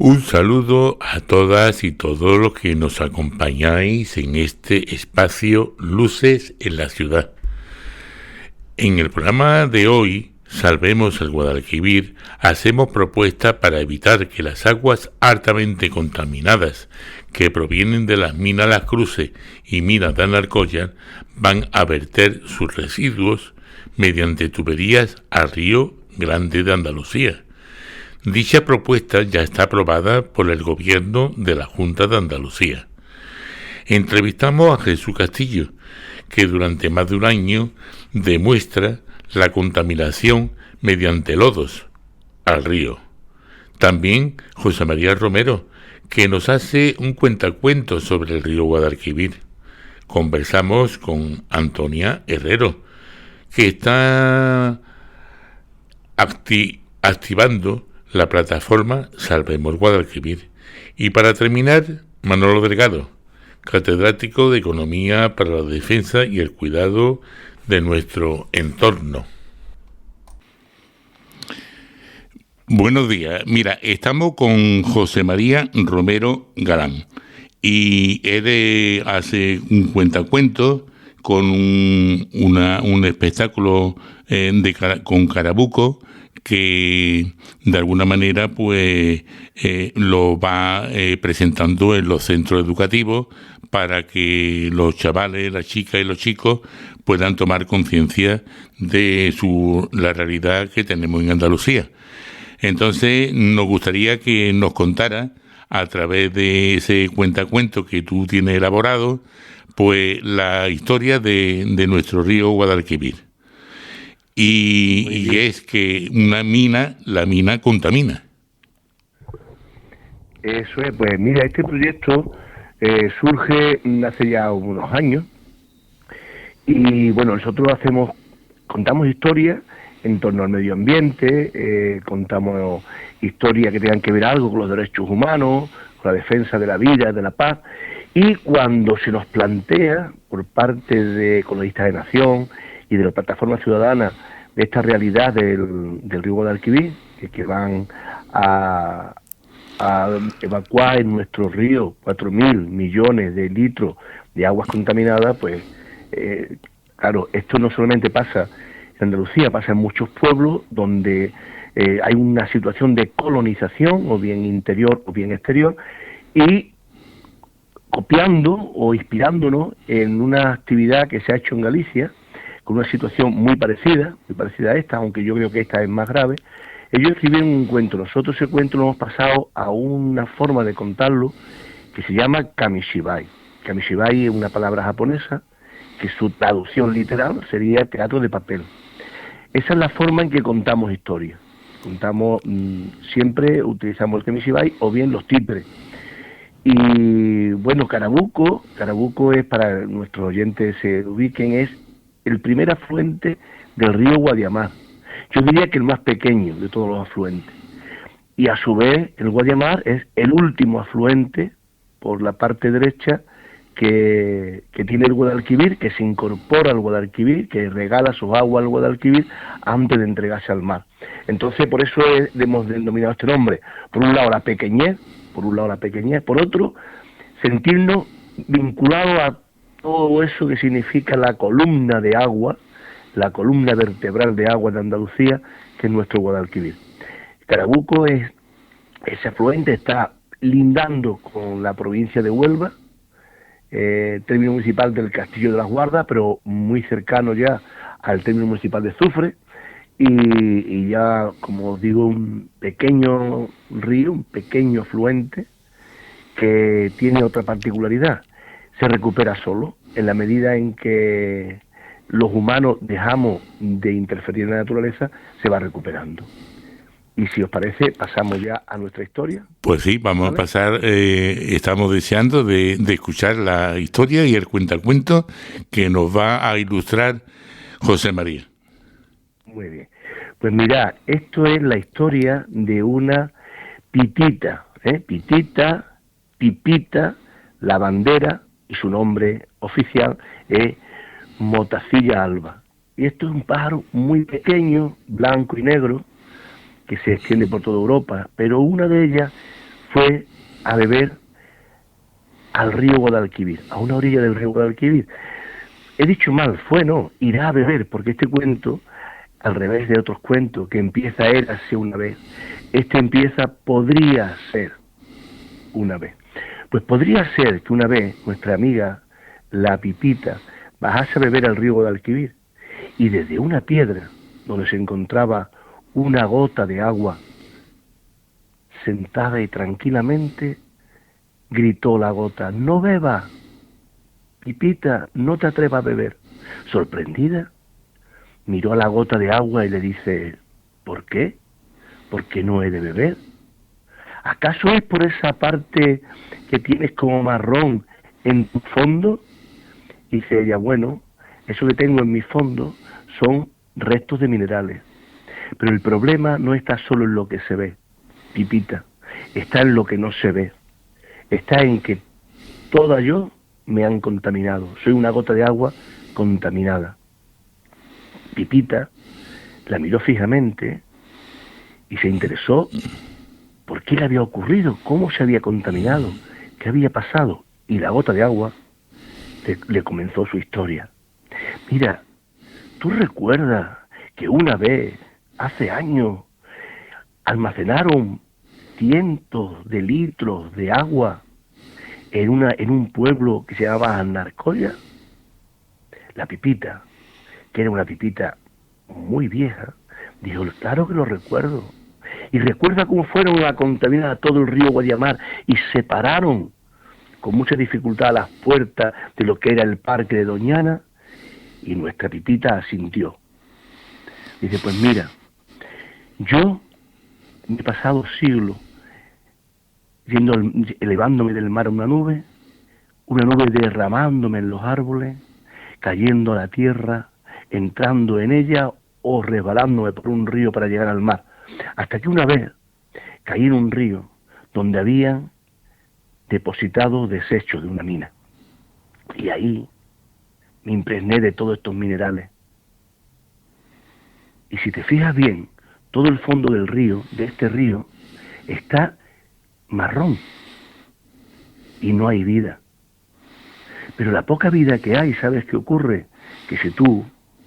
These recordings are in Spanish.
Un saludo a todas y todos los que nos acompañáis en este espacio Luces en la Ciudad. En el programa de hoy, Salvemos el Guadalquivir, hacemos propuestas para evitar que las aguas altamente contaminadas que provienen de las minas Las Cruces y minas de Alcoyas van a verter sus residuos mediante tuberías al Río Grande de Andalucía. Dicha propuesta ya está aprobada por el Gobierno de la Junta de Andalucía. Entrevistamos a Jesús Castillo, que durante más de un año demuestra la contaminación mediante lodos al río. También José María Romero, que nos hace un cuentacuentos sobre el río Guadalquivir. Conversamos con Antonia Herrero, que está activando la plataforma Salvemos Guadalquivir. Y para terminar, Manolo Delgado, catedrático de Economía para la Defensa y el Cuidado de nuestro entorno. Buenos días. Mira, estamos con José María Romero Galán y él hace un cuentacuentos con un espectáculo con Carabuco, que de alguna manera pues lo va presentando en los centros educativos para que los chavales, las chicas y los chicos puedan tomar conciencia de la realidad que tenemos en Andalucía. Entonces nos gustaría que nos contara, a través de ese cuentacuento que tú tienes elaborado, pues la historia de nuestro río Guadalquivir. Y es que la mina contamina. Eso es, pues mira, este proyecto surge hace ya unos años y bueno, nosotros contamos historias en torno al medio ambiente, contamos historias que tengan que ver algo con los derechos humanos, con la defensa de la vida, de la paz, y cuando se nos plantea por parte de Ecologistas de Nación y de la plataforma ciudadana de esta realidad del río Guadalquivir, que van a evacuar en nuestro río 4.000 millones de litros de aguas contaminadas, pues claro, esto no solamente pasa en Andalucía, pasa en muchos pueblos donde hay una situación de colonización, o bien interior o bien exterior, y copiando o inspirándonos en una actividad que se ha hecho en Galicia, con una situación muy parecida a esta, aunque yo creo que esta es más grave. Ellos escribieron un cuento, nosotros ese cuento lo hemos pasado a una forma de contarlo que se llama Kamishibai. Kamishibai es una palabra japonesa que su traducción literal sería teatro de papel. Esa es la forma en que contamos historias. Siempre utilizamos el Kamishibai o bien los títeres. Y bueno, Carabuco es, para nuestros oyentes se ubiquen, es el primer afluente del río Guadiamar. Yo diría que el más pequeño de todos los afluentes. Y a su vez, el Guadiamar es el último afluente por la parte derecha que tiene el Guadalquivir, que se incorpora al Guadalquivir, que regala sus aguas al Guadalquivir antes de entregarse al mar. Entonces, por eso hemos denominado este nombre. Por un lado, la pequeñez, por otro, sentirnos vinculados a todo eso que significa la columna de agua, la columna vertebral de agua de Andalucía, que es nuestro Guadalquivir. Carabuco ese afluente está lindando con la provincia de Huelva, término municipal del Castillo de las Guardas, pero muy cercano ya al término municipal de Zufre, y ya, como os digo, un pequeño río, un pequeño afluente que tiene otra particularidad. Se recupera solo, en la medida en que los humanos dejamos de interferir en la naturaleza, se va recuperando. Y si os parece, pasamos ya a nuestra historia. Pues sí, vamos a pasar, estamos deseando de escuchar la historia y el cuentacuento que nos va a ilustrar José María. Muy bien. Pues mirad, esto es la historia de una pitita, pitita, pipita, lavandera, y su nombre oficial es Motacilla alba. Y esto es un pájaro muy pequeño, blanco y negro, que se extiende por toda Europa, pero una de ellas fue a beber al río Guadalquivir, a una orilla del río Guadalquivir. He dicho mal, fue no, irá a beber, porque este cuento, al revés de otros cuentos, que empieza érase una vez, este empieza podría ser una vez. Pues podría ser que una vez nuestra amiga, la Pipita, bajase a beber al río Guadalquivir, y desde una piedra, donde se encontraba una gota de agua, sentada y tranquilamente, gritó la gota: «No beba, Pipita, no te atrevas a beber». Sorprendida, miró a la gota de agua y le dice: «¿Por qué? ¿Por qué no he de beber? ¿Acaso es por esa parte que tienes como marrón en tu fondo?». Dice ella: «Bueno, eso que tengo en mi fondo son restos de minerales. Pero el problema no está solo en lo que se ve, Pipita, está en lo que no se ve. Está en que toda yo me han contaminado, soy una gota de agua contaminada». Pipita la miró fijamente y se interesó por qué le había ocurrido, cómo se había contaminado, qué había pasado, y la gota de agua le comenzó su historia. «Mira, ¿tú recuerdas que una vez, hace años, almacenaron cientos de litros de agua en un pueblo que se llamaba Anarcoya?» La Pipita, que era una Pipita muy vieja, dijo: «Claro que lo recuerdo. Y recuerda cómo fueron a contaminar a todo el río Guadiamar y separaron con mucha dificultad las puertas de lo que era el parque de Doñana». Y nuestra Pipita asintió. Dice: «Pues mira, yo me he pasado siglos elevándome del mar a una nube derramándome en los árboles, cayendo a la tierra, entrando en ella o resbalándome por un río para llegar al mar, hasta que una vez caí en un río donde habían depositado desechos de una mina, y ahí me impregné de todos estos minerales. Y si te fijas bien, todo el fondo del río, de este río, está marrón y no hay vida. Pero la poca vida que hay, ¿sabes qué ocurre? Que si tú,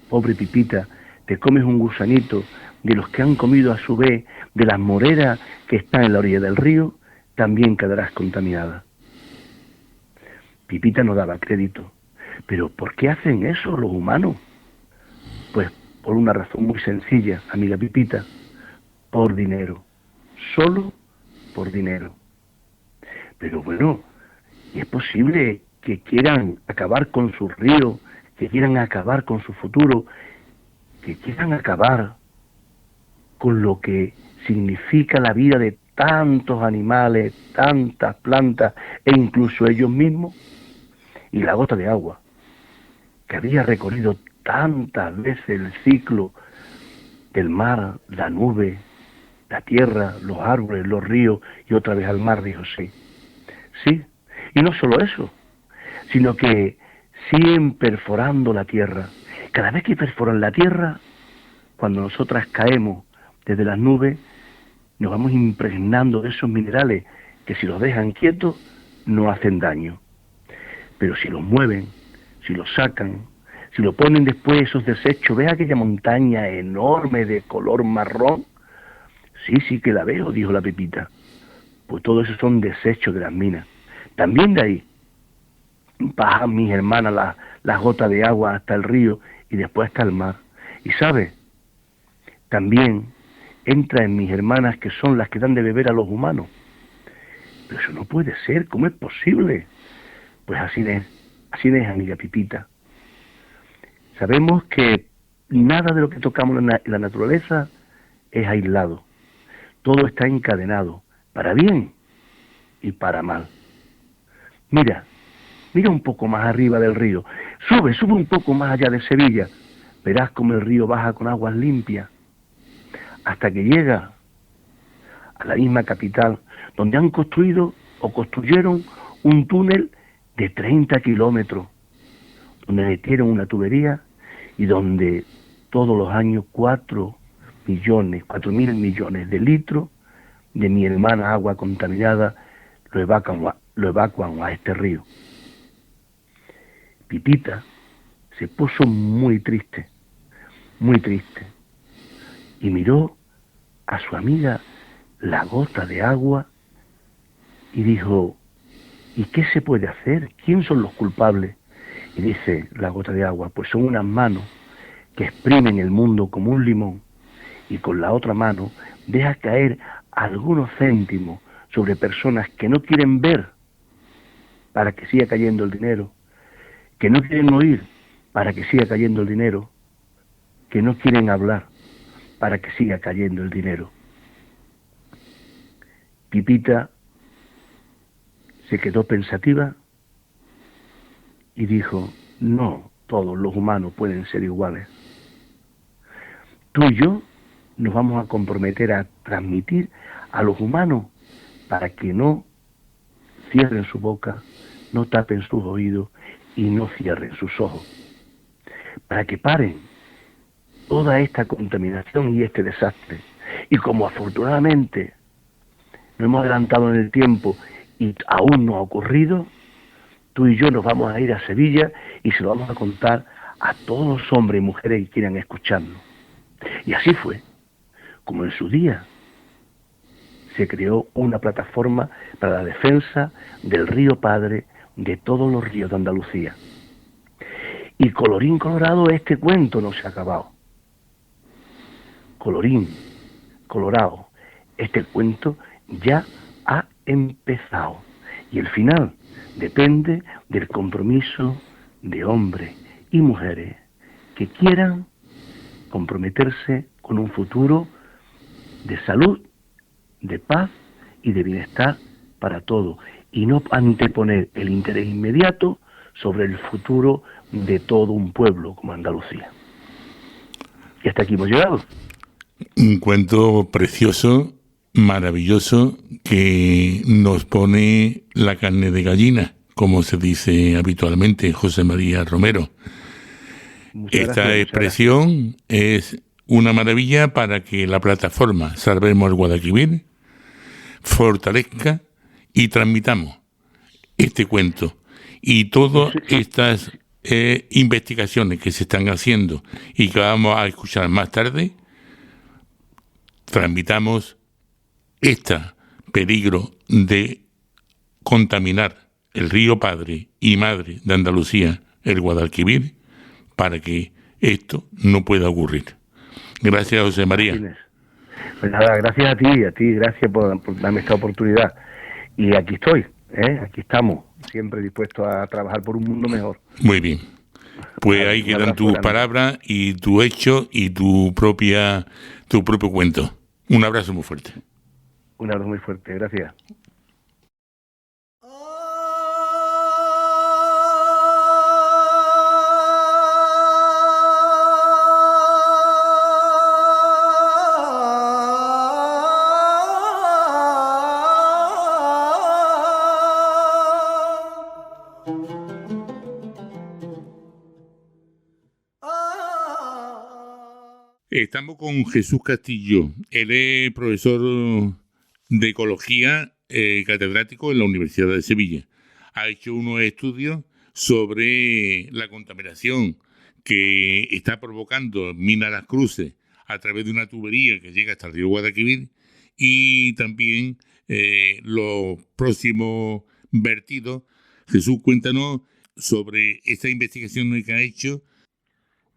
pobre Pipita, te comes un gusanito de los que han comido a su vez de las moreras que están en la orilla del río, también quedarás contaminada». Pipita no daba crédito. ¿Pero por qué hacen eso los humanos? Pues por una razón muy sencilla, amiga Pipita: por dinero, solo por dinero. Pero bueno, ¿y es posible que quieran acabar con sus ríos, que quieran acabar con su futuro, que quieran acabar con lo que significa la vida de tantos animales, tantas plantas e incluso ellos mismos? Y la gota de agua, que había recorrido tantas veces el ciclo del mar, la nube, la tierra, los árboles, los ríos y otra vez al mar, dijo: «Sí, sí». Y no solo eso, sino que siguen perforando la tierra. Cada vez que perforan la tierra, cuando nosotras caemos desde las nubes, nos vamos impregnando de esos minerales que, si los dejan quietos, no hacen daño. Pero si los mueven, si los sacan, si lo ponen después esos desechos, ¿ves aquella montaña enorme de color marrón? «Sí, sí que la veo», dijo la Pepita. «Pues todo eso son desechos de las minas. También de ahí bajan mis hermanas las gotas de agua hasta el río y después hasta el mar. Y ¿sabes? También entra en mis hermanas, que son las que dan de beber a los humanos». «Pero eso no puede ser, ¿cómo es posible?». Pues así es, amiga Pipita. Sabemos que nada de lo que tocamos en la naturaleza es aislado. Todo está encadenado, para bien y para mal. Mira un poco más arriba del río. Sube un poco más allá de Sevilla. Verás cómo el río baja con aguas limpias, hasta que llega a la misma capital, donde han construido o construyeron un túnel de 30 kilómetros, donde metieron una tubería y donde todos los años 4.000 millones de litros de mi hermana agua contaminada lo evacuan a este río. Pipita se puso muy triste, y miró a su amiga la gota de agua y dijo: ¿y qué se puede hacer? ¿Quién son los culpables? Y dice la gota de agua: pues son unas manos que exprimen el mundo como un limón y con la otra mano deja caer algunos céntimos sobre personas que no quieren ver para que siga cayendo el dinero, que no quieren oír para que siga cayendo el dinero, que no quieren hablar para que siga cayendo el dinero. Pipita se quedó pensativa y dijo: no todos los humanos pueden ser iguales. Tú y yo nos vamos a comprometer a transmitir a los humanos para que no cierren su boca, no tapen sus oídos y no cierren sus ojos, para que paren toda esta contaminación y este desastre. Y como afortunadamente nos hemos adelantado en el tiempo y aún no ha ocurrido, tú y yo nos vamos a ir a Sevilla y se lo vamos a contar a todos los hombres y mujeres que quieran escucharnos. Y así fue como en su día se creó una plataforma para la defensa del río Padre, de todos los ríos de Andalucía. Y colorín colorado, este cuento no se ha acabado. Colorín colorado, este cuento ya ha empezado. Y el final depende del compromiso de hombres y mujeres que quieran comprometerse con un futuro de salud, de paz y de bienestar para todos, y no anteponer el interés inmediato sobre el futuro de todo un pueblo como Andalucía. Y hasta aquí hemos llegado. Un cuento precioso, maravilloso, que nos pone la carne de gallina, como se dice habitualmente, José María Romero. Esta expresión es una maravilla para que la plataforma Salvemos el Guadalquivir fortalezca y transmitamos este cuento y todas estas investigaciones que se están haciendo y que vamos a escuchar más tarde. Transmitamos este peligro de contaminar el río Padre y Madre de Andalucía, el Guadalquivir, para que esto no pueda ocurrir. Gracias, José María. Pues nada, gracias a ti, gracias por darme esta oportunidad. Y aquí estoy, aquí estamos, siempre dispuestos a trabajar por un mundo mejor. Muy bien. Pues ahí quedan tus palabras y tu hecho y tu propio cuento. Un abrazo muy fuerte. Un abrazo muy fuerte, gracias. Estamos con Jesús Castillo. Él es profesor de ecología, catedrático en la Universidad de Sevilla. Ha hecho unos estudios sobre la contaminación que está provocando Mina Las Cruces a través de una tubería que llega hasta el río Guadalquivir y también los próximos vertidos. Jesús, cuéntanos sobre esta investigación que ha hecho.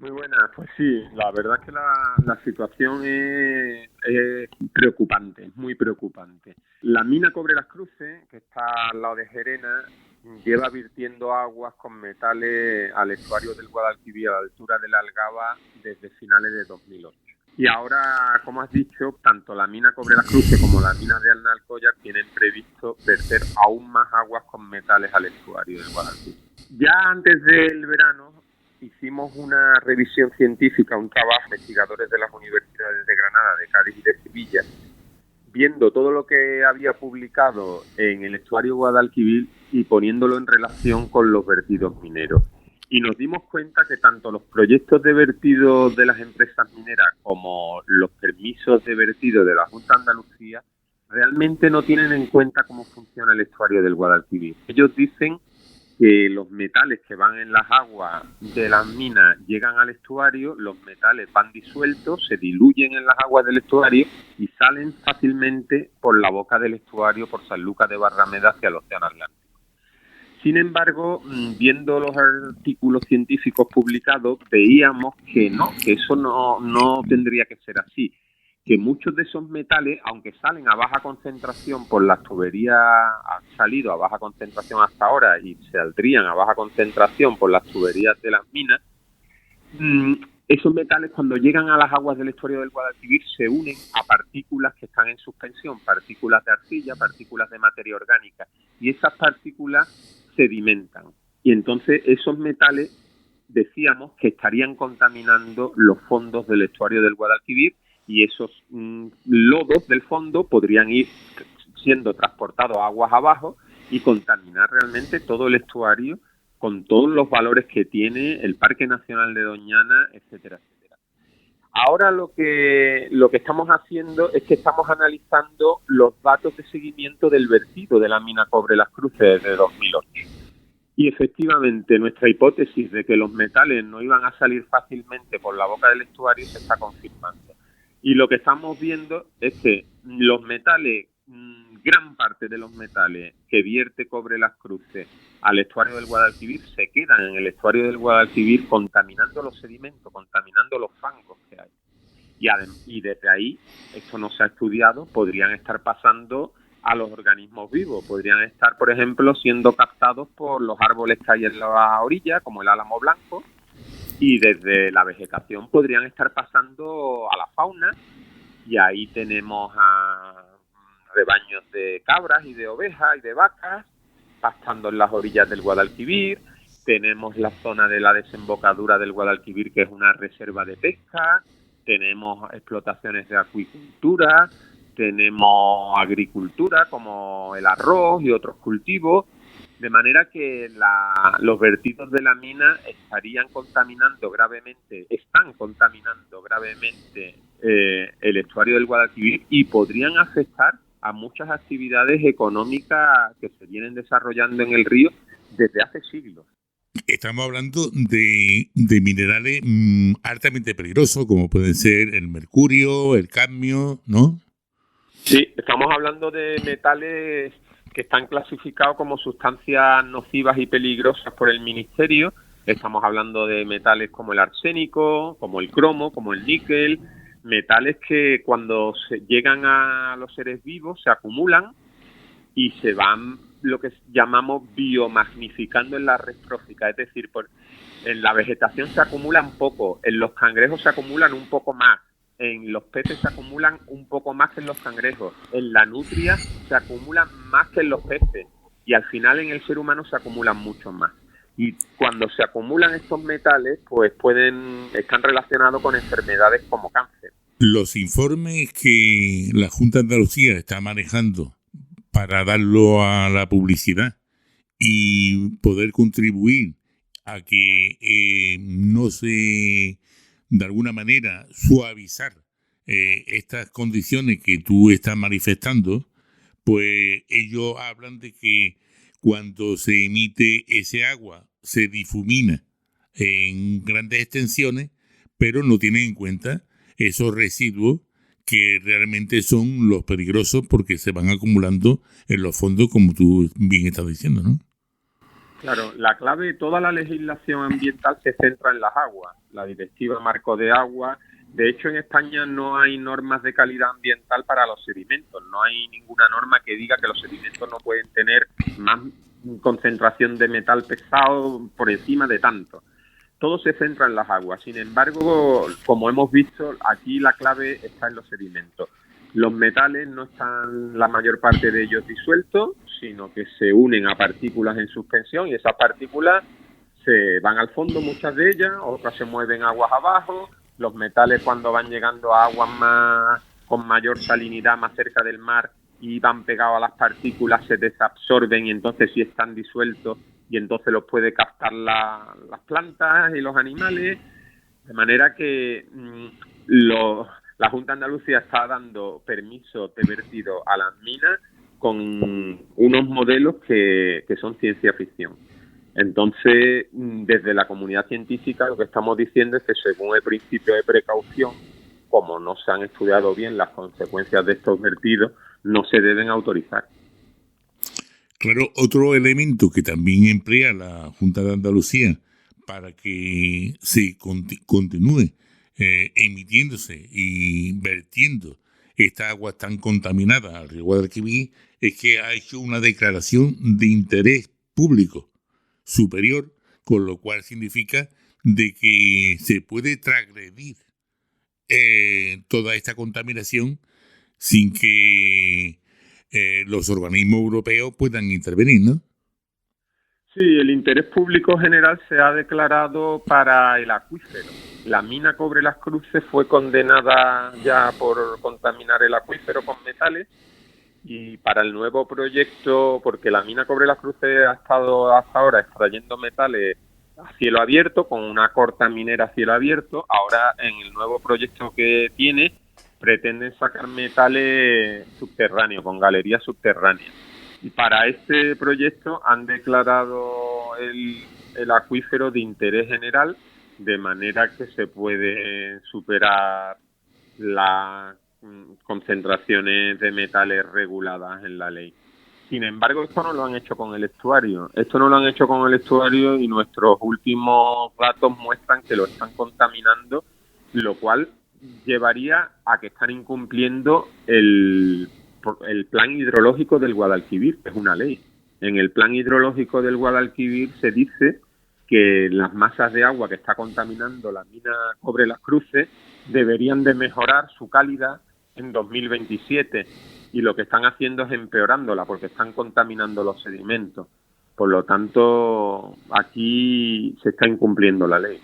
Muy buena, pues sí, la verdad es que la situación es preocupante, es muy preocupante. La mina Cobre Las Cruces, que está al lado de Gerena, lleva virtiendo aguas con metales al estuario del Guadalquivir a la altura de la Algaba desde finales de 2008. Y ahora, como has dicho, tanto la mina Cobre Las Cruces como la mina de Alnalcollar tienen previsto verter aún más aguas con metales al estuario del Guadalquivir. Ya antes del verano hicimos una revisión científica, un trabajo, investigadores de las universidades de Granada, de Cádiz y de Sevilla, viendo todo lo que había publicado en el estuario Guadalquivir y poniéndolo en relación con los vertidos mineros. Y nos dimos cuenta que tanto los proyectos de vertido de las empresas mineras como los permisos de vertido de la Junta de Andalucía realmente no tienen en cuenta cómo funciona el estuario del Guadalquivir. Ellos dicen que los metales que van en las aguas de las minas llegan al estuario, los metales van disueltos, se diluyen en las aguas del estuario y salen fácilmente por la boca del estuario, por Sanlúcar de Barrameda hacia el Océano Atlántico. Sin embargo, viendo los artículos científicos publicados, veíamos que no, que eso no tendría que ser así, que muchos de esos metales, aunque salen a baja concentración por las tuberías, han salido a baja concentración hasta ahora y saldrían a baja concentración por las tuberías de las minas, esos metales cuando llegan a las aguas del estuario del Guadalquivir se unen a partículas que están en suspensión, partículas de arcilla, partículas de materia orgánica, y esas partículas sedimentan. Y entonces esos metales, decíamos, que estarían contaminando los fondos del estuario del Guadalquivir, y esos lodos del fondo podrían ir siendo transportados aguas abajo y contaminar realmente todo el estuario con todos los valores que tiene el Parque Nacional de Doñana, etcétera, etcétera. Ahora lo que estamos haciendo es que estamos analizando los datos de seguimiento del vertido de la mina Cobre Las Cruces desde 2008. Y efectivamente nuestra hipótesis de que los metales no iban a salir fácilmente por la boca del estuario se está confirmando. Y lo que estamos viendo es que los metales, gran parte de los metales que vierte Cobre Las Cruces al estuario del Guadalquivir se quedan en el estuario del Guadalquivir contaminando los sedimentos, contaminando los fangos que hay. Y desde ahí, esto no se ha estudiado, podrían estar pasando a los organismos vivos, podrían estar, por ejemplo, siendo captados por los árboles que hay en la orilla, como el álamo blanco, y desde la vegetación podrían estar pasando a la fauna, y ahí tenemos a rebaños de cabras y de ovejas y de vacas pastando en las orillas del Guadalquivir. Tenemos la zona de la desembocadura del Guadalquivir, que es una reserva de pesca, tenemos explotaciones de acuicultura, tenemos agricultura como el arroz y otros cultivos, de manera que los vertidos de la mina están contaminando gravemente el estuario del Guadalquivir y podrían afectar a muchas actividades económicas que se vienen desarrollando en el río desde hace siglos. Estamos hablando de minerales altamente peligrosos, como pueden ser el mercurio, el cadmio, ¿no? Sí, estamos hablando de metales que están clasificados como sustancias nocivas y peligrosas por el Ministerio. Estamos hablando de metales como el arsénico, como el cromo, como el níquel, metales que cuando llegan a los seres vivos se acumulan y se van, lo que llamamos, biomagnificando en la red trófica, es decir, en la vegetación se acumulan poco, en los cangrejos se acumulan un poco más, en los peces se acumulan un poco más que en los cangrejos, en la nutria se acumulan más que en los peces y al final en el ser humano se acumulan mucho más. Y cuando se acumulan estos metales, pues están relacionados con enfermedades como cáncer. Los informes que la Junta de Andalucía está manejando para darlo a la publicidad y poder contribuir a que no se, de alguna manera, suavizar estas condiciones que tú estás manifestando, pues ellos hablan de que cuando se emite ese agua se difumina en grandes extensiones, pero no tienen en cuenta esos residuos que realmente son los peligrosos porque se van acumulando en los fondos, como tú bien estás diciendo, ¿no? Claro, la clave de toda la legislación ambiental se centra en las aguas, la Directiva Marco de Agua. De hecho, en España no hay normas de calidad ambiental para los sedimentos, no hay ninguna norma que diga que los sedimentos no pueden tener más concentración de metal pesado por encima de tanto. Todo se centra en las aguas. Sin embargo, como hemos visto, aquí la clave está en los sedimentos. Los metales no están, la mayor parte de ellos, disueltos, sino que se unen a partículas en suspensión y esas partículas se van al fondo, muchas de ellas, otras se mueven aguas abajo. Los metales, cuando van llegando a aguas con mayor salinidad, más cerca del mar, y van pegados a las partículas, se desabsorben y entonces sí están disueltos y entonces los puede captar las plantas y los animales, de manera que La Junta de Andalucía está dando permisos de vertido a las minas con unos modelos que son ciencia ficción. Entonces, desde la comunidad científica lo que estamos diciendo es que según el principio de precaución, como no se han estudiado bien las consecuencias de estos vertidos, no se deben autorizar. Claro, otro elemento que también emplea la Junta de Andalucía para que se continúe emitiéndose y vertiendo esta agua tan contaminada al río Guadalquivir es que ha hecho una declaración de interés público superior, con lo cual significa de que se puede transgredir toda esta contaminación sin que los organismos europeos puedan intervenir, ¿no? Sí, el interés público general se ha declarado para el acuífero. La mina Cobre Las Cruces fue condenada ya por contaminar el acuífero con metales, y para el nuevo proyecto, porque la mina Cobre Las Cruces ha estado hasta ahora extrayendo metales a cielo abierto, con una corta minera a cielo abierto, ahora en el nuevo proyecto que tiene pretenden sacar metales subterráneos, con galerías subterráneas. Y para este proyecto han declarado el acuífero de interés general, de manera que se puede superar las concentraciones de metales reguladas en la ley. Sin embargo, esto no lo han hecho con el estuario. Y nuestros últimos datos muestran que lo están contaminando, lo cual llevaría a que están incumpliendo el plan hidrológico del Guadalquivir, que es una ley. En el plan hidrológico del Guadalquivir se dice que las masas de agua que está contaminando la mina Cobre Las Cruces deberían de mejorar su calidad en 2027, y lo que están haciendo es empeorándola porque están contaminando los sedimentos. Por lo tanto, aquí se está incumpliendo la ley.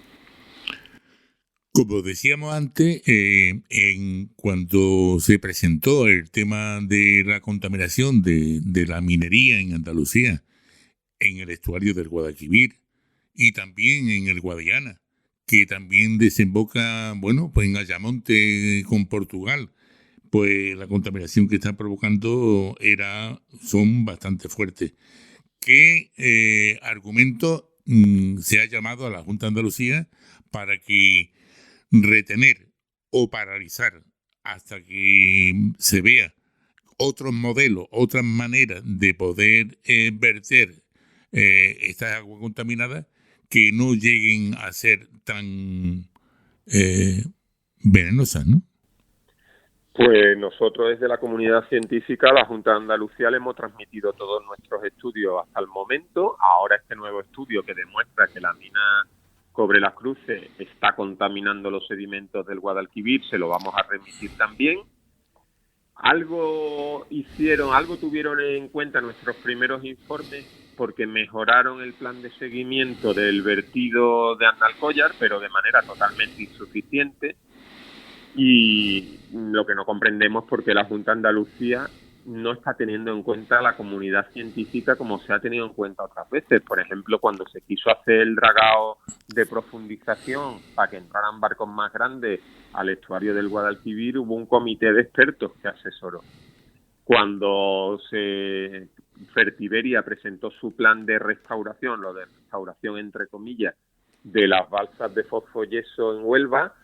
Como decíamos antes, cuando se presentó el tema de la contaminación de la minería en Andalucía, en el estuario del Guadalquivir y también en el Guadiana, que también desemboca, bueno, pues en Ayamonte con Portugal, pues la contaminación que está provocando son bastante fuertes. ¿Qué argumento se ha llamado a la Junta de Andalucía para que retener o paralizar hasta que se vea otros modelos, otras maneras de poder verter estas aguas contaminadas que no lleguen a ser tan venenosas, ¿no? Pues nosotros desde la comunidad científica, la Junta de Andalucía, le hemos transmitido todos nuestros estudios hasta el momento. Ahora este nuevo estudio que demuestra que la mina Cobre Las Cruces está contaminando los sedimentos del Guadalquivir, se lo vamos a remitir también. Algo tuvieron en cuenta nuestros primeros informes, porque mejoraron el plan de seguimiento del vertido de Andalcollar, pero de manera totalmente insuficiente. Y lo que no comprendemos es por qué la Junta de Andalucía no está teniendo en cuenta a la comunidad científica como se ha tenido en cuenta otras veces. Por ejemplo, cuando se quiso hacer el dragado de profundización para que entraran barcos más grandes al estuario del Guadalquivir, hubo un comité de expertos que asesoró. Cuando Fertiberia presentó su plan de restauración, lo de restauración entre comillas, de las balsas de fosfoyeso en Huelva,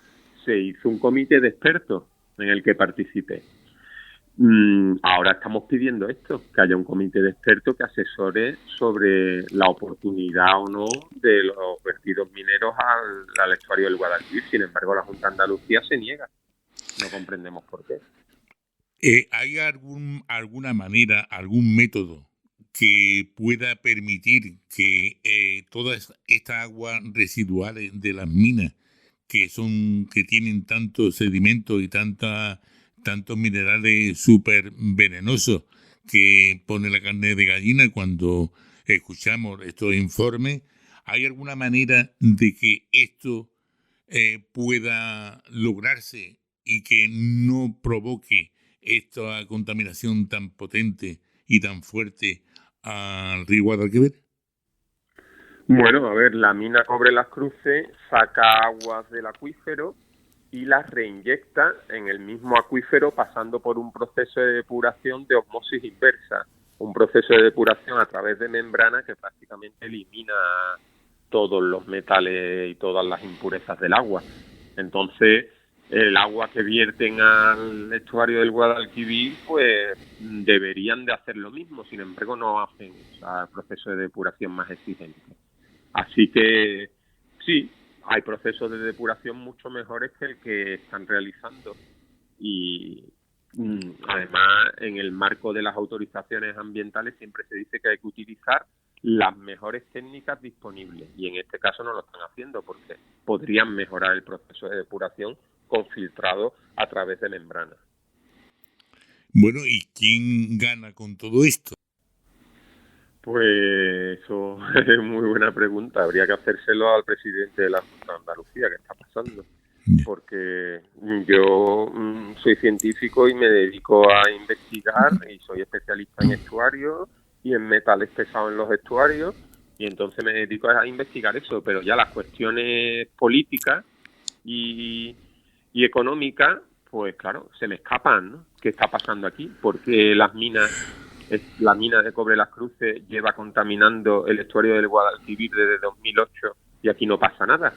se hizo un comité de expertos en el que participé. Ahora estamos pidiendo esto, que haya un comité de expertos que asesore sobre la oportunidad o no de los vertidos mineros al estuario del Guadalquivir. Sin embargo, la Junta de Andalucía se niega. No comprendemos por qué. ¿Hay alguna manera, algún método que pueda permitir que todas estas aguas residuales de las minas que tienen tanto sedimento y tantos minerales súper venenosos que pone la carne de gallina cuando escuchamos estos informes, ¿hay alguna manera de que esto pueda lograrse y que no provoque esta contaminación tan potente y tan fuerte al río Guadalquivir? Bueno, a ver, la mina Cobre Las Cruces saca aguas del acuífero y las reinyecta en el mismo acuífero pasando por un proceso de depuración de osmosis inversa, un proceso de depuración a través de membrana que prácticamente elimina todos los metales y todas las impurezas del agua. Entonces, el agua que vierten al estuario del Guadalquivir, pues deberían de hacer lo mismo, sin embargo no hacen el proceso de depuración más exigente. Así que sí, hay procesos de depuración mucho mejores que el que están realizando y además en el marco de las autorizaciones ambientales siempre se dice que hay que utilizar las mejores técnicas disponibles y en este caso no lo están haciendo porque podrían mejorar el proceso de depuración con filtrado a través de membranas. Bueno, ¿y quién gana con todo esto? Pues eso es muy buena pregunta. Habría que hacérselo al presidente de la Junta de Andalucía, ¿qué está pasando? Porque yo soy científico y me dedico a investigar y soy especialista en estuarios y en metales pesados en los estuarios y entonces me dedico a investigar eso, pero ya las cuestiones políticas y económicas, pues claro, se me escapan, ¿no? ¿Qué está pasando aquí? Porque la mina de Cobre Las Cruces lleva contaminando el estuario del Guadalquivir desde 2008 y aquí no pasa nada.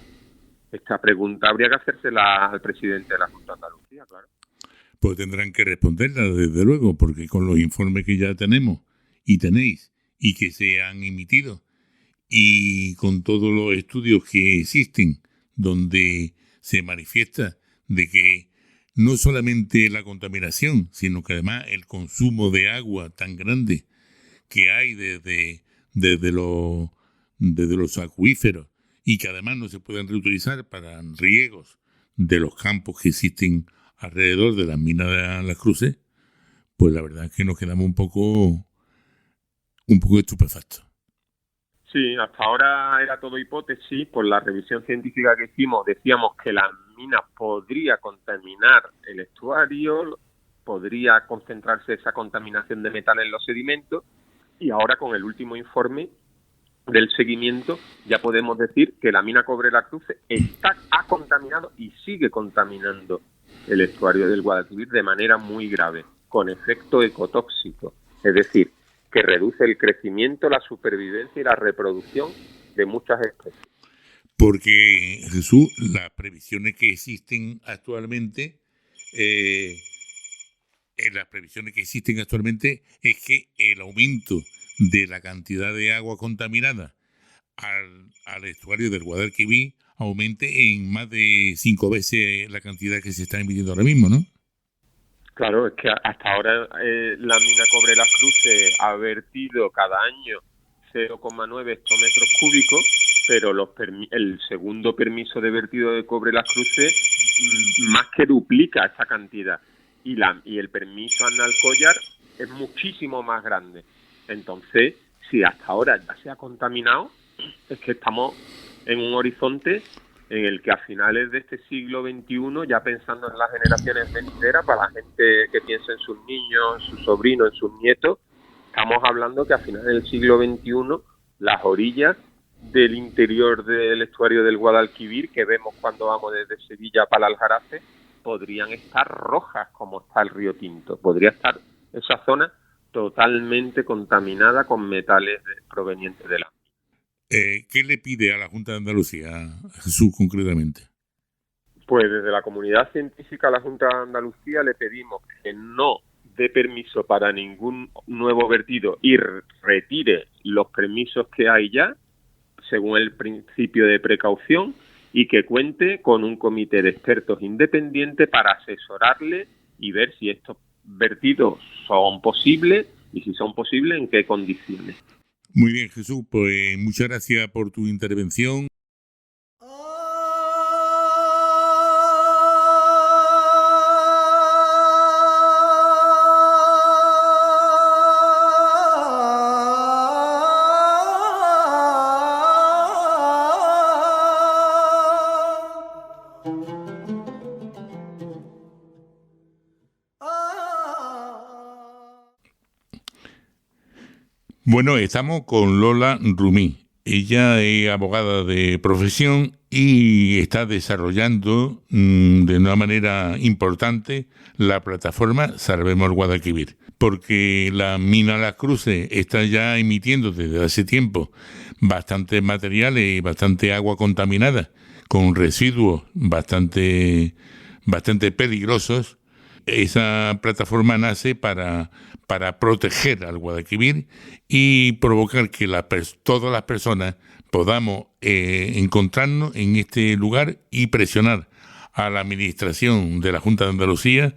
Esta pregunta habría que hacérsela al presidente de la Junta de Andalucía, claro. Pues tendrán que responderla, desde luego, porque con los informes que ya tenemos y tenéis y que se han emitido y con todos los estudios que existen donde se manifiesta de que no solamente la contaminación, sino que además el consumo de agua tan grande que hay desde los acuíferos y que además no se pueden reutilizar para riegos de los campos que existen alrededor de las minas de Las Cruces, pues la verdad es que nos quedamos un poco estupefactos. Sí, hasta ahora era todo hipótesis. Por la revisión científica que hicimos decíamos que la mina podría contaminar el estuario, podría concentrarse esa contaminación de metal en los sedimentos y ahora con el último informe del seguimiento ya podemos decir que la mina Cobre Las Cruces ha contaminado y sigue contaminando el estuario del Guadalquivir de manera muy grave, con efecto ecotóxico, es decir, que reduce el crecimiento, la supervivencia y la reproducción de muchas especies. Porque, Jesús, las previsiones que existen actualmente, es que el aumento de la cantidad de agua contaminada al estuario del Guadalquivir aumente en más de 5 veces la cantidad que se está emitiendo ahora mismo, ¿no? Claro, es que hasta ahora la mina Cobre Las Cruces ha vertido cada año 0,9 hectómetros cúbicos, pero el segundo permiso de vertido de Cobre Las Cruces más que duplica esa cantidad. Y el permiso Analcollar es muchísimo más grande. Entonces, si hasta ahora ya se ha contaminado, es que estamos en un horizonte en el que a finales de este siglo XXI, ya pensando en las generaciones venideras, para la gente que piensa en sus niños, en sus sobrinos, en sus nietos, estamos hablando que a finales del siglo XXI las orillas del interior del estuario del Guadalquivir, que vemos cuando vamos desde Sevilla para el Aljarafe, podrían estar rojas como está el río Tinto. Podría estar esa zona totalmente contaminada con metales provenientes de la mina. ¿Qué le pide a la Junta de Andalucía, Jesús, concretamente? Pues desde la comunidad científica a la Junta de Andalucía le pedimos que no dé permiso para ningún nuevo vertido y retire los permisos que hay ya, según el principio de precaución, y que cuente con un comité de expertos independiente para asesorarle y ver si estos vertidos son posibles y si son posibles, en qué condiciones. Muy bien, Jesús, pues muchas gracias por tu intervención. Bueno, estamos con Lola Rumí. Ella es abogada de profesión y está desarrollando de una manera importante la plataforma Salvemos el Guadalquivir, porque la mina Las Cruces está ya emitiendo desde hace tiempo bastantes materiales y bastante agua contaminada, con residuos bastante peligrosos. Esa plataforma nace para proteger al Guadalquivir y provocar que todas las personas podamos encontrarnos en este lugar y presionar a la administración de la Junta de Andalucía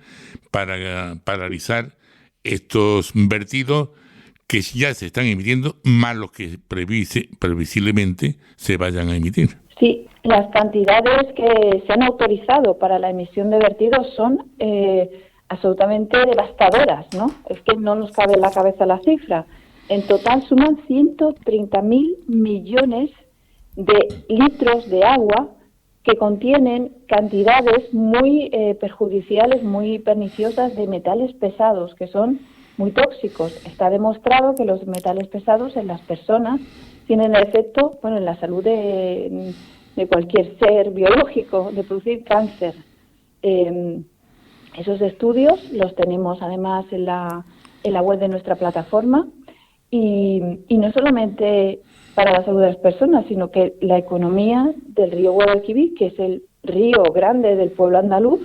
para paralizar estos vertidos que ya se están emitiendo, más los que previsiblemente se vayan a emitir. Sí, las cantidades que se han autorizado para la emisión de vertidos son absolutamente devastadoras, ¿no? Es que no nos cabe en la cabeza la cifra. En total suman 130.000 millones de litros de agua que contienen cantidades muy perjudiciales, muy perniciosas de metales pesados, que son muy tóxicos. Está demostrado que los metales pesados en las personas tienen el efecto, en la salud de cualquier ser biológico, de producir cáncer. Esos estudios los tenemos además en la web de nuestra plataforma y no solamente para la salud de las personas, sino que la economía del río Guadalquivir, que es el río grande del pueblo andaluz,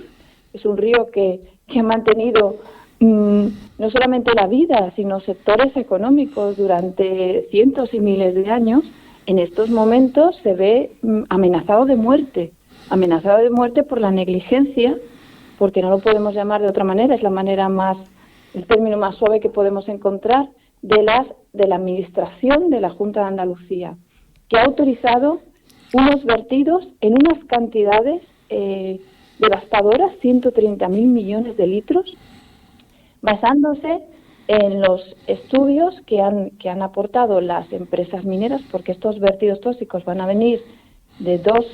es un río que ha mantenido no solamente la vida, sino sectores económicos durante cientos y miles de años. En estos momentos se ve amenazado de muerte por la negligencia, porque no lo podemos llamar de otra manera, es el término más suave que podemos encontrar, de la administración de la Junta de Andalucía, que ha autorizado unos vertidos en unas cantidades devastadoras, 130.000 millones de litros, basándose en los estudios que han aportado las empresas mineras, porque estos vertidos tóxicos van a venir de dos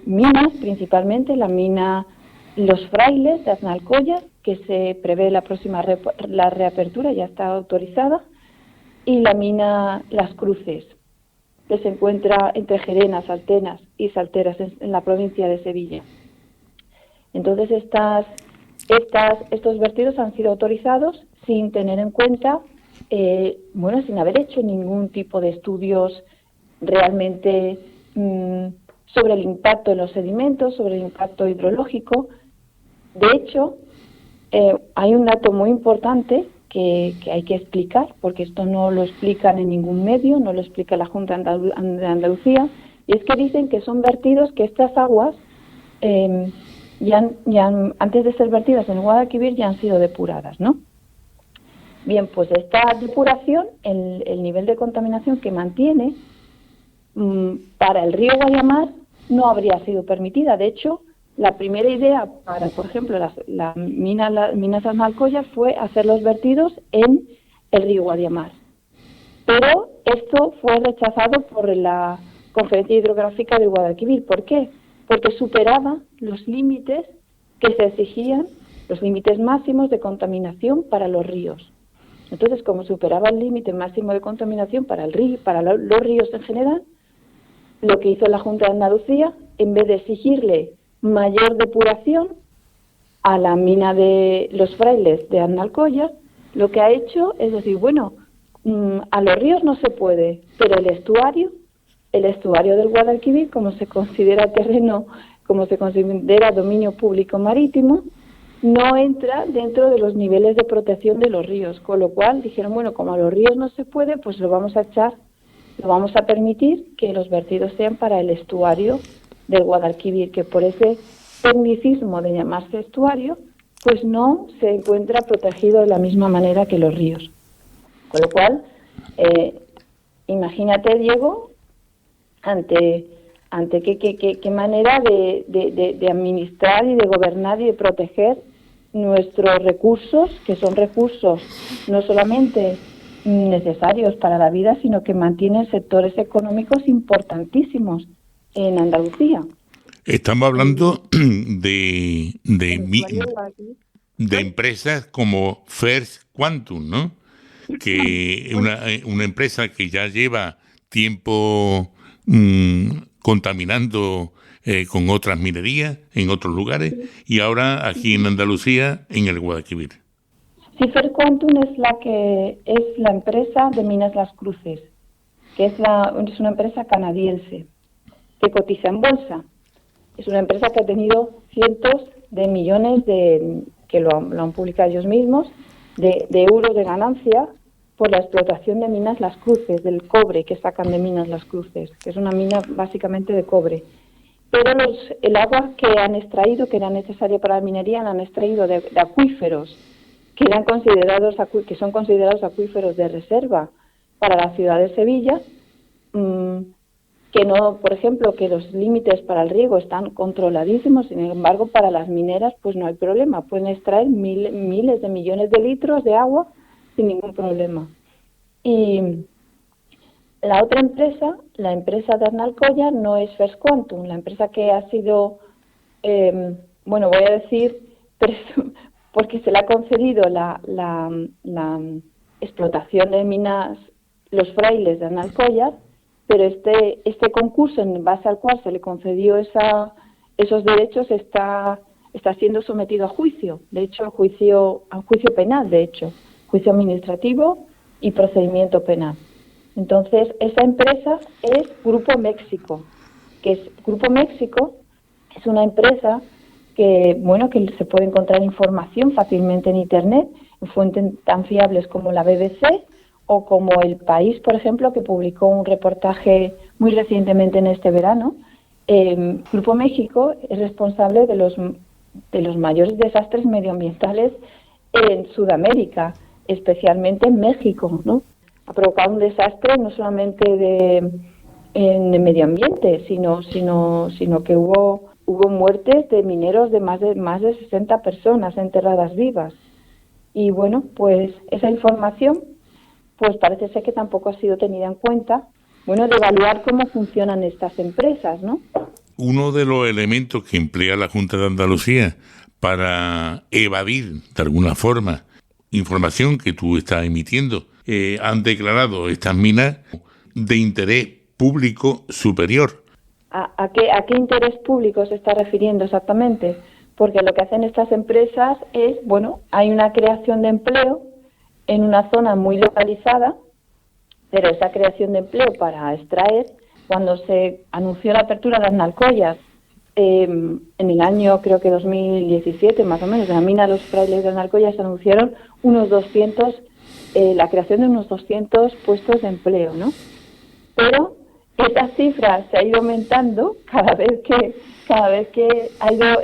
minas, principalmente la mina Los Frailes de Aznalcóllar, que se prevé la reapertura, ya está autorizada, y la mina Las Cruces, que se encuentra entre Gerena, Saltenas y Salteras en la provincia de Sevilla. Entonces estos vertidos han sido autorizados sin tener en cuenta, sin haber hecho ningún tipo de estudios realmente sobre el impacto en los sedimentos, sobre el impacto hidrológico. De hecho, hay un dato muy importante que hay que explicar, porque esto no lo explican en ningún medio, no lo explica la Junta de Andalucía, y es que dicen que son vertidos, que estas aguas antes de ser vertidas en el Guadalquivir ya han sido depuradas, ¿no? Bien, pues esta depuración, el nivel de contaminación que mantiene para el río Guadiamar no habría sido permitida. De hecho, la primera idea para, por ejemplo, las minas Aznalcóllar fue hacer los vertidos en el río Guadiamar. Pero esto fue rechazado por la Conferencia Hidrográfica del Guadalquivir. ¿Por qué? Porque superaba los límites que se exigían, los límites máximos de contaminación para los ríos. Entonces, como superaba el límite máximo de contaminación para los ríos en general, lo que hizo la Junta de Andalucía, en vez de exigirle mayor depuración a la mina de Los Frailes de Aznalcóllar, lo que ha hecho es decir, a los ríos no se puede, pero el estuario del Guadalquivir, como se considera dominio público marítimo, no entra dentro de los niveles de protección de los ríos, con lo cual dijeron, como a los ríos no se puede, pues lo vamos a permitir que los vertidos sean para el estuario del Guadalquivir, que por ese tecnicismo de llamarse estuario, pues no se encuentra protegido de la misma manera que los ríos. Con lo cual, imagínate, Diego, ante qué manera de administrar y de gobernar y de proteger nuestros recursos, que son recursos no solamente necesarios para la vida, sino que mantienen sectores económicos importantísimos en Andalucía. Estamos hablando de empresas como First Quantum, ¿no? que una empresa que ya lleva tiempo contaminando con otras minerías en otros lugares y ahora aquí en Andalucía, en el Guadalquivir. Ciferquantum es la empresa de Minas Las Cruces, que es una empresa canadiense que cotiza en bolsa. Es una empresa que ha tenido cientos de millones que lo han publicado ellos mismos, de euros de ganancia por la explotación de Minas Las Cruces, del cobre que sacan de Minas Las Cruces, que es una mina básicamente de cobre. Pero el agua que han extraído, que era necesaria para la minería, la han extraído de acuíferos que son considerados acuíferos de reserva para la ciudad de Sevilla, que no, por ejemplo, que los límites para el riego están controladísimos, sin embargo, para las mineras pues no hay problema, pueden extraer miles de millones de litros de agua sin ningún problema. Y la otra empresa, la empresa de Arnalcollar, no es First Quantum, la empresa que ha sido, voy a decir, porque se le ha concedido la explotación de minas Los Frailes de Arnalcollar, pero este concurso en base al cual se le concedió esos derechos está siendo sometido a juicio, de hecho a juicio penal, juicio administrativo y procedimiento penal. Entonces, esa empresa es Grupo México, Grupo México es una empresa que se puede encontrar información fácilmente en Internet, en fuentes tan fiables como la BBC o como El País, por ejemplo, que publicó un reportaje muy recientemente en este verano. Grupo México es responsable de los mayores desastres medioambientales en Sudamérica, especialmente en México, ¿no? Ha provocado un desastre no solamente en el medio ambiente, sino que hubo muertes de mineros de más de 60 personas enterradas vivas. Y bueno, pues esa información pues parece ser que tampoco ha sido tenida en cuenta, de evaluar cómo funcionan estas empresas, ¿no? Uno de los elementos que emplea la Junta de Andalucía para evadir de alguna forma información que tú estás emitiendo, han declarado estas minas de interés público superior. ¿A qué interés público se está refiriendo exactamente? Porque lo que hacen estas empresas es, hay una creación de empleo en una zona muy localizada, pero esa creación de empleo para extraer, cuando se anunció la apertura de Arnalcollar, en el año creo que 2017 más o menos, en la mina de Los Frailes de Arnalcollar se anunciaron la creación de unos 200 puestos de empleo, ¿no? Pero esa cifra se ha ido aumentando cada vez que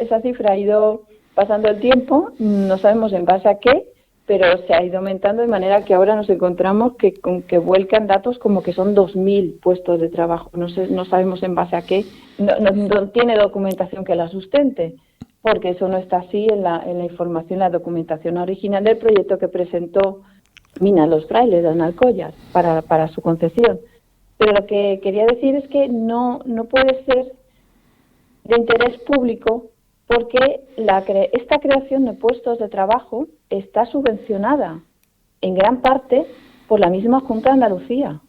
esa cifra ha ido pasando el tiempo, no sabemos en base a qué, pero se ha ido aumentando de manera que ahora nos encontramos que vuelcan datos como que son 2.000 puestos de trabajo. No sabemos en base a qué, no tiene documentación que la sustente, porque eso no está así en la información, la documentación original del proyecto que presentó Minas Los Frailes de Arnalcollar para su concesión. Pero lo que quería decir es que no puede ser de interés público porque esta creación de puestos de trabajo está subvencionada en gran parte por la misma Junta de Andalucía.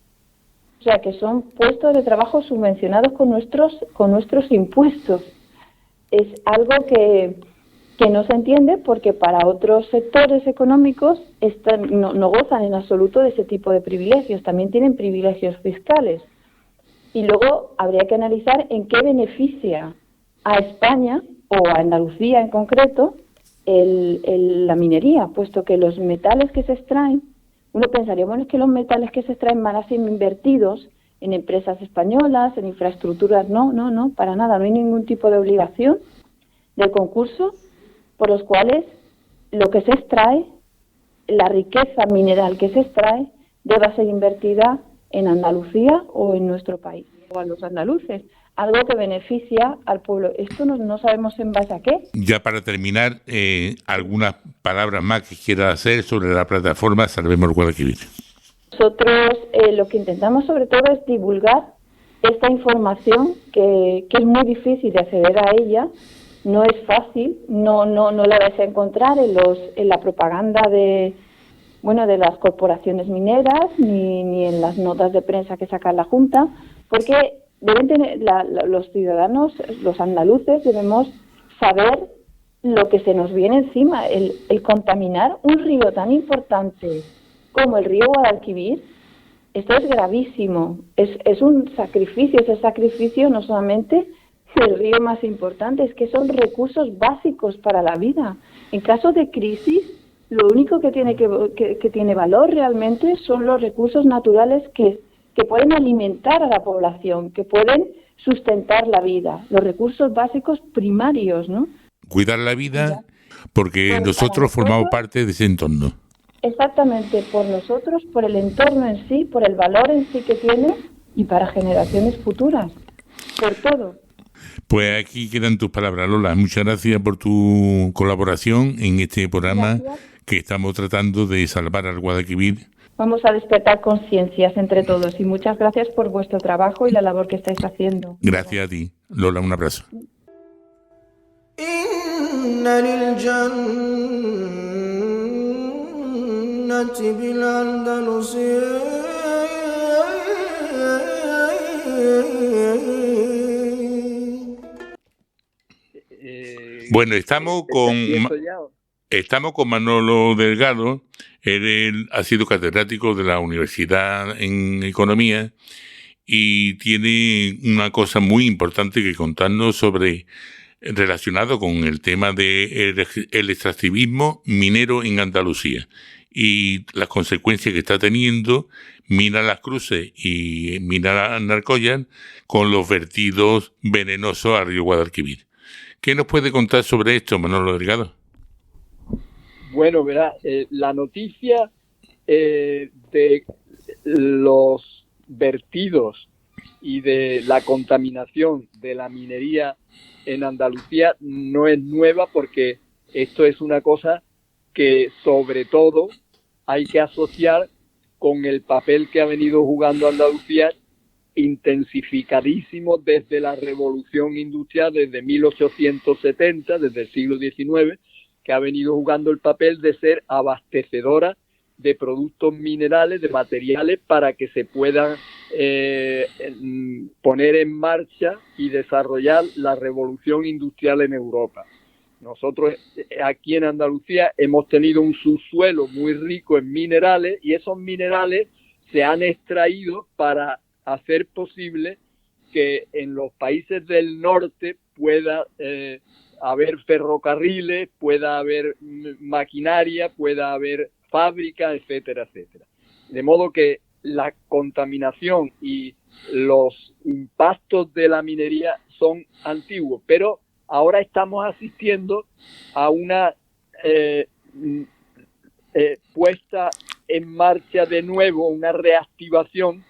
O sea, que son puestos de trabajo subvencionados con nuestros impuestos. Es algo que no se entiende porque para otros sectores económicos no gozan en absoluto de ese tipo de privilegios, también tienen privilegios fiscales. Y luego habría que analizar en qué beneficia a España o a Andalucía en concreto la minería, puesto que los metales que se extraen, uno pensaría, es que los metales que se extraen van a ser invertidos en empresas españolas, en infraestructuras. No, para nada, no hay ningún tipo de obligación del concurso por los cuales lo que se extrae, la riqueza mineral que se extrae, deba ser invertida en Andalucía o en nuestro país, o a los andaluces, algo que beneficia al pueblo. Esto no sabemos en base a qué. Ya para terminar, algunas palabras más que quiera hacer sobre la plataforma Salvemos el Guadalquivir. Nosotros lo que intentamos sobre todo es divulgar esta información que es muy difícil de acceder a ella. No es fácil, no la vais a encontrar en la propaganda de bueno, de las corporaciones mineras ni en las notas de prensa que saca la Junta, porque deben tener los ciudadanos, los andaluces, debemos saber lo que se nos viene encima. El contaminar un río tan importante como el río Guadalquivir, esto es gravísimo. Es un sacrificio. Ese sacrificio no solamente del río más importante, es que son recursos básicos para la vida. En caso de crisis, lo único que tiene valor realmente son los recursos naturales que pueden alimentar a la población, que pueden sustentar la vida, los recursos básicos primarios, ¿no? Cuidar la vida porque nosotros formamos parte de ese entorno. Exactamente, por nosotros, por el entorno en sí, por el valor en sí que tiene y para generaciones futuras, por todo. Pues aquí quedan tus palabras, Lola. Muchas gracias por tu colaboración en este programa que estamos tratando de salvar al Guadalquivir. Vamos a despertar conciencias entre todos y muchas gracias por vuestro trabajo y la labor que estáis haciendo. Gracias a ti, Lola, un abrazo. Bueno, estamos con Manolo Delgado. Él ha sido catedrático de la Universidad en Economía y tiene una cosa muy importante que contarnos relacionado con el tema del extractivismo minero en Andalucía y las consecuencias que está teniendo Mina Las Cruces y Mina Narcoyan con los vertidos venenosos al río Guadalquivir. ¿Qué nos puede contar sobre esto, Manolo Delgado? Bueno, verá, la noticia de los vertidos y de la contaminación de la minería en Andalucía no es nueva, porque esto es una cosa que sobre todo hay que asociar con el papel que ha venido jugando Andalucía, intensificadísimo desde la revolución industrial, desde 1870, desde el siglo XIX, que ha venido jugando el papel de ser abastecedora de productos minerales, de materiales, para que se puedan poner en marcha y desarrollar la revolución industrial en Europa. Nosotros aquí en Andalucía hemos tenido un subsuelo muy rico en minerales, y esos minerales se han extraído para hacer posible que en los países del norte pueda haber ferrocarriles, pueda haber maquinaria, pueda haber fábricas, etcétera, etcétera. De modo que la contaminación y los impactos de la minería son antiguos, pero ahora estamos asistiendo a una puesta en marcha de nuevo, una reactivación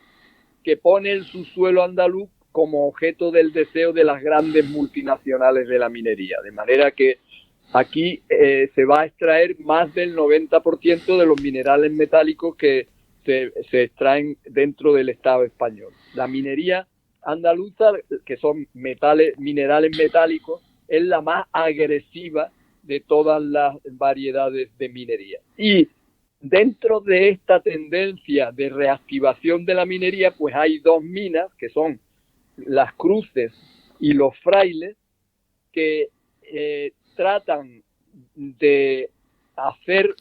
que pone el subsuelo andaluz como objeto del deseo de las grandes multinacionales de la minería. De manera que aquí se va a extraer más del 90% de los minerales metálicos que se extraen dentro del Estado español. La minería andaluza, que son minerales metálicos, es la más agresiva de todas las variedades de minería. Y dentro de esta tendencia de reactivación de la minería, pues hay dos minas, que son Las Cruces y Los Frailes, que tratan de hacer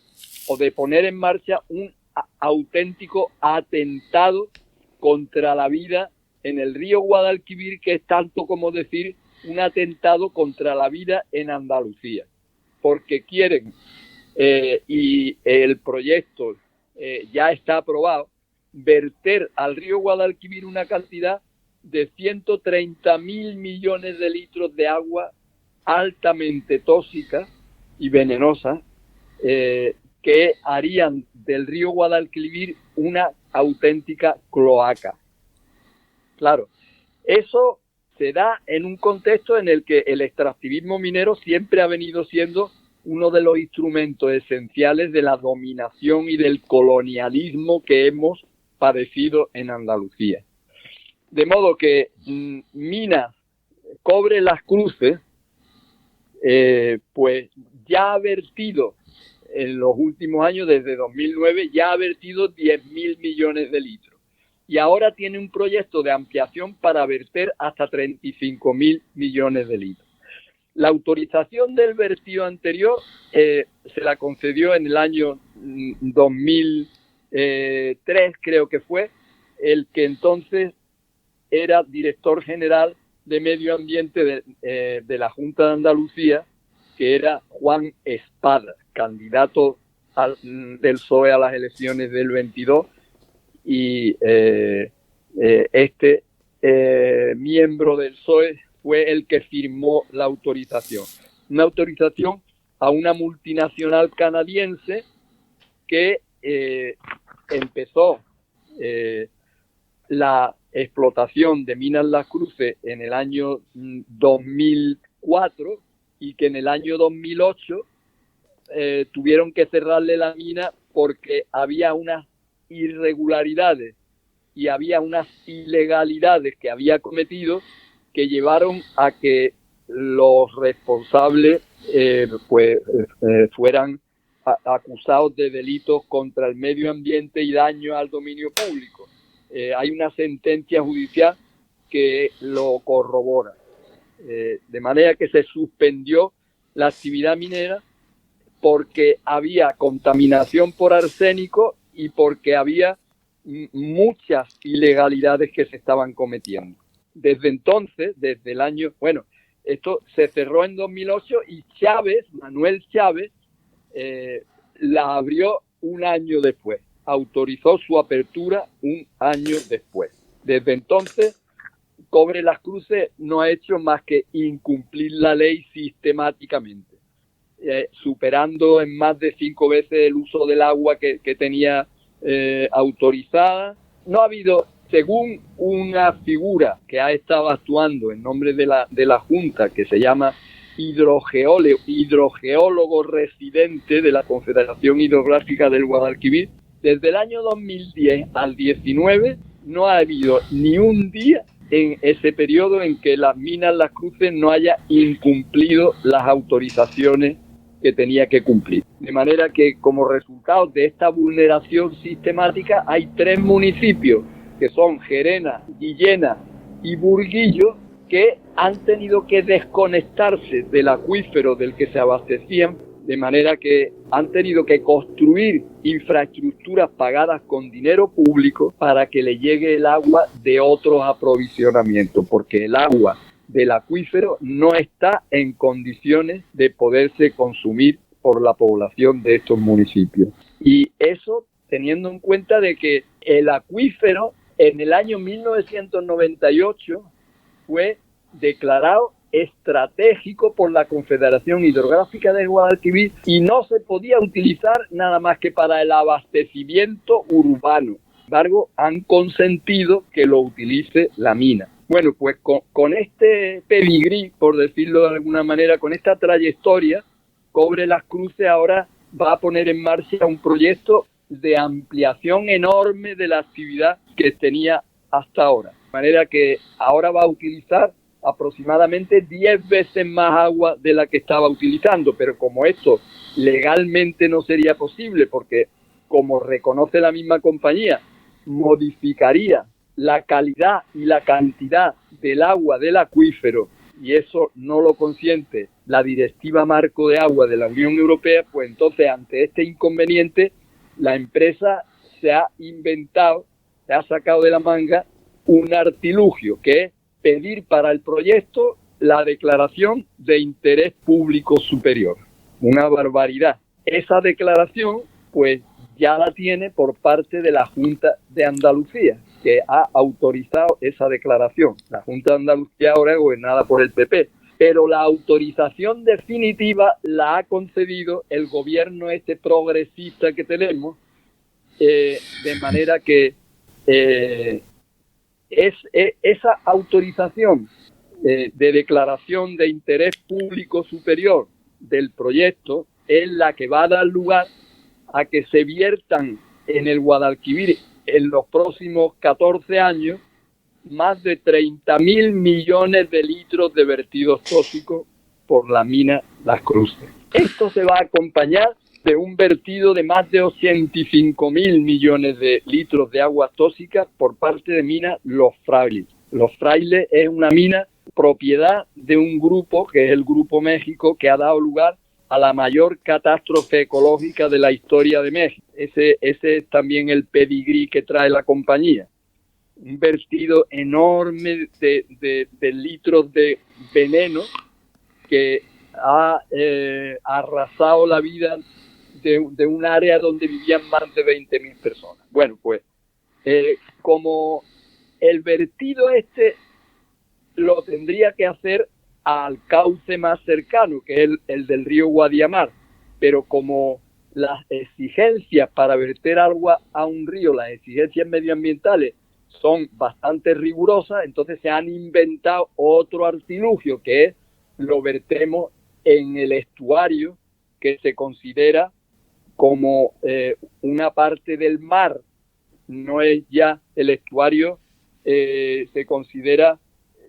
o de poner en marcha un auténtico atentado contra la vida en el río Guadalquivir, que es tanto como decir un atentado contra la vida en Andalucía, porque quieren, y el proyecto ya está aprobado, verter al río Guadalquivir una cantidad de 130.000 millones de litros de agua altamente tóxica y venenosa, que harían del río Guadalquivir una auténtica cloaca. Claro, eso se da en un contexto en el que el extractivismo minero siempre ha venido siendo uno de los instrumentos esenciales de la dominación y del colonialismo que hemos padecido en Andalucía. De modo que Minas Cobre Las Cruces, pues ya ha vertido en los últimos años, desde 2009, ya ha vertido 10.000 millones de litros. Y ahora tiene un proyecto de ampliación para verter hasta 35.000 millones de litros. La autorización del vertido anterior se la concedió en el año 2003, creo que fue, el que entonces era director general de Medio Ambiente de la Junta de Andalucía, que era Juan Espada, candidato del PSOE a las elecciones del 22, y miembro del PSOE fue el que firmó la autorización. Una autorización a una multinacional canadiense que empezó la explotación de Minas Las Cruces en el año 2004 y que en el año 2008 tuvieron que cerrarle la mina porque había unas irregularidades y había unas ilegalidades que había cometido que llevaron a que los responsables fueran acusados de delitos contra el medio ambiente y daño al dominio público. Hay una sentencia judicial que lo corrobora. De manera que se suspendió la actividad minera porque había contaminación por arsénico y porque había muchas ilegalidades que se estaban cometiendo. Desde entonces, desde el año... Bueno, esto se cerró en 2008 y Manuel Chávez, la abrió un año después. Autorizó su apertura un año después. Desde entonces, Cobre Las Cruces no ha hecho más que incumplir la ley sistemáticamente, superando en más de 5 veces el uso del agua que tenía autorizada. No ha habido, según una figura que ha estado actuando en nombre de la Junta, que se llama hidrogeólogo residente de la Confederación Hidrográfica del Guadalquivir, desde el año 2010 al 19 no ha habido ni un día en ese periodo en que las Minas Las Cruces no haya incumplido las autorizaciones que tenía que cumplir. De manera que como resultado de esta vulneración sistemática hay 3 municipios, que son Gerena, Guillena y Burguillo, que han tenido que desconectarse del acuífero del que se abastecían, de manera que han tenido que construir infraestructuras pagadas con dinero público para que le llegue el agua de otros aprovisionamientos, porque el agua del acuífero no está en condiciones de poderse consumir por la población de estos municipios. Y eso teniendo en cuenta de que el acuífero en el año 1998 fue declarado estratégico por la Confederación Hidrográfica del Guadalquivir y no se podía utilizar nada más que para el abastecimiento urbano. Sin embargo, han consentido que lo utilice la mina. Bueno, pues con este pedigrí, por decirlo de alguna manera, con esta trayectoria, Cobre Las Cruces ahora va a poner en marcha un proyecto de ampliación enorme de la actividad que tenía hasta ahora. De manera que ahora va a utilizar aproximadamente 10 veces más agua de la que estaba utilizando, pero como esto legalmente no sería posible, porque como reconoce la misma compañía, modificaría la calidad y la cantidad del agua del acuífero, y eso no lo consiente la Directiva Marco de Agua de la Unión Europea, pues entonces ante este inconveniente la empresa se ha inventado, se ha sacado de la manga un artilugio, que es pedir para el proyecto la declaración de interés público superior. Una barbaridad. Esa declaración, pues, ya la tiene por parte de la Junta de Andalucía, que ha autorizado esa declaración. La Junta de Andalucía ahora es gobernada por el PP. Pero la autorización definitiva la ha concedido el gobierno progresista que tenemos, de manera que esa autorización de declaración de interés público superior del proyecto es la que va a dar lugar a que se viertan en el Guadalquivir en los próximos 14 años más de 30.000 millones de litros de vertidos tóxicos por la mina Las Cruces. Esto se va a acompañar de un vertido de más de 85.000 millones de litros de aguas tóxicas por parte de minas Los Frailes. Los Frailes es una mina propiedad de un grupo, que es el Grupo México, que ha dado lugar a la mayor catástrofe ecológica de la historia de México. Ese es también el pedigrí que trae la compañía. Un vertido enorme de litros de veneno que ha arrasado la vida de un área donde vivían más de 20.000 personas. Bueno, pues como el vertido lo tendría que hacer al cauce más cercano, que es el del río Guadiamar, pero como las exigencias para verter agua a un río, las exigencias medioambientales son bastante rigurosas, entonces se han inventado otro artilugio, que es lo vertemos en el estuario, que se considera como una parte del mar. No es ya el estuario, se considera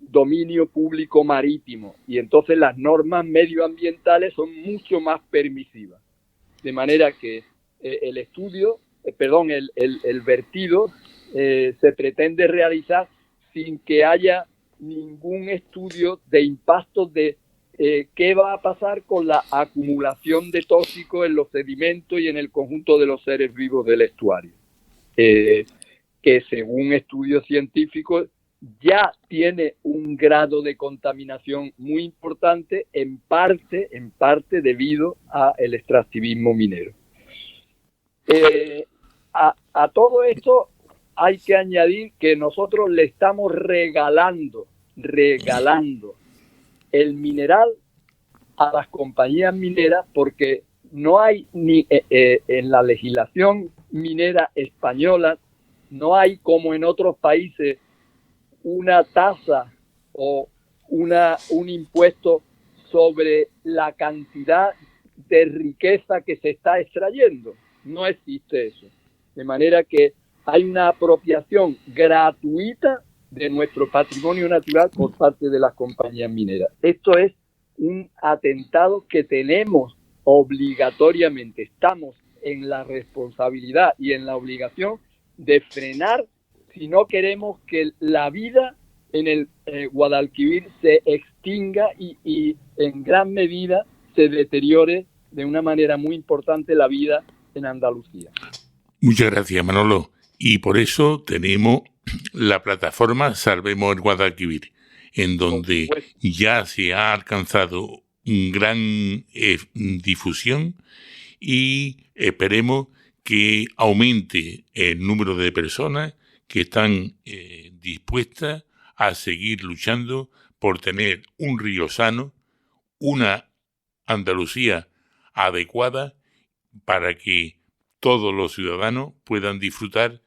dominio público marítimo, y entonces las normas medioambientales son mucho más permisivas, de manera que el vertido se pretende realizar sin que haya ningún estudio de impactos de qué va a pasar con la acumulación de tóxicos en los sedimentos y en el conjunto de los seres vivos del estuario, que según estudios científicos ya tiene un grado de contaminación muy importante, en parte debido al extractivismo minero. A todo esto hay que añadir que nosotros le estamos regalando el mineral a las compañías mineras, porque no hay ni en la legislación minera española, no hay, como en otros países, una tasa o un impuesto sobre la cantidad de riqueza que se está extrayendo. No existe eso. De manera que hay una apropiación gratuita de nuestro patrimonio natural por parte de las compañías mineras. Esto es un atentado que tenemos obligatoriamente. Estamos en la responsabilidad y en la obligación de frenar si no queremos que la vida en el Guadalquivir se extinga y en gran medida se deteriore de una manera muy importante la vida en Andalucía. Muchas gracias, Manolo. Y por eso tenemos la plataforma Salvemos el Guadalquivir, en donde ya se ha alcanzado un gran difusión, y esperemos que aumente el número de personas que están dispuestas a seguir luchando por tener un río sano, una Andalucía adecuada, para que todos los ciudadanos puedan disfrutar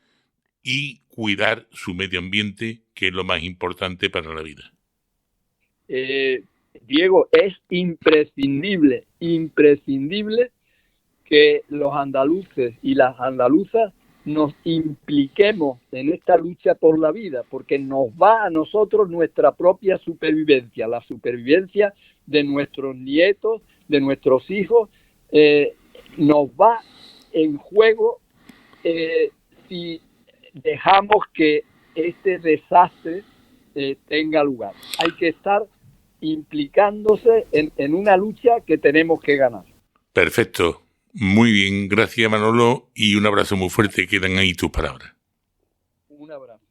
y cuidar su medio ambiente, que es lo más importante para la vida. Diego, es imprescindible que los andaluces y las andaluzas nos impliquemos en esta lucha por la vida, porque nos va a nosotros nuestra propia supervivencia, la supervivencia de nuestros nietos, de nuestros hijos, nos va en juego si dejamos que este desastre tenga lugar. Hay que estar implicándose en una lucha que tenemos que ganar. Perfecto. Muy bien, gracias Manolo, y un abrazo muy fuerte. Quedan ahí tus palabras. Un abrazo.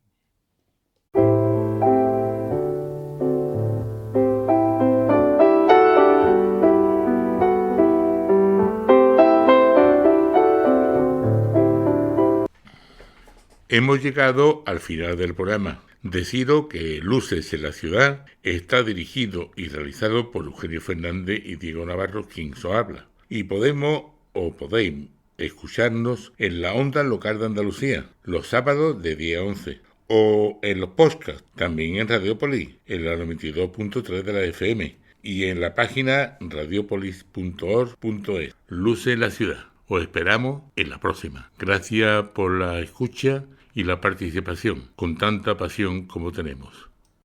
Hemos llegado al final del programa. Decido que Luces en la Ciudad está dirigido y realizado por Eugenio Fernández y Diego Navarro, quien os habla. Y podéis escucharnos en la onda local de Andalucía, los sábados de 10 a 11, o en los podcasts, también en Radiopolis, en la 92.3 de la FM, y en la página radiopolis.org.es. Luces en la Ciudad. Os esperamos en la próxima. Gracias por la escucha y la participación, con tanta pasión como tenemos.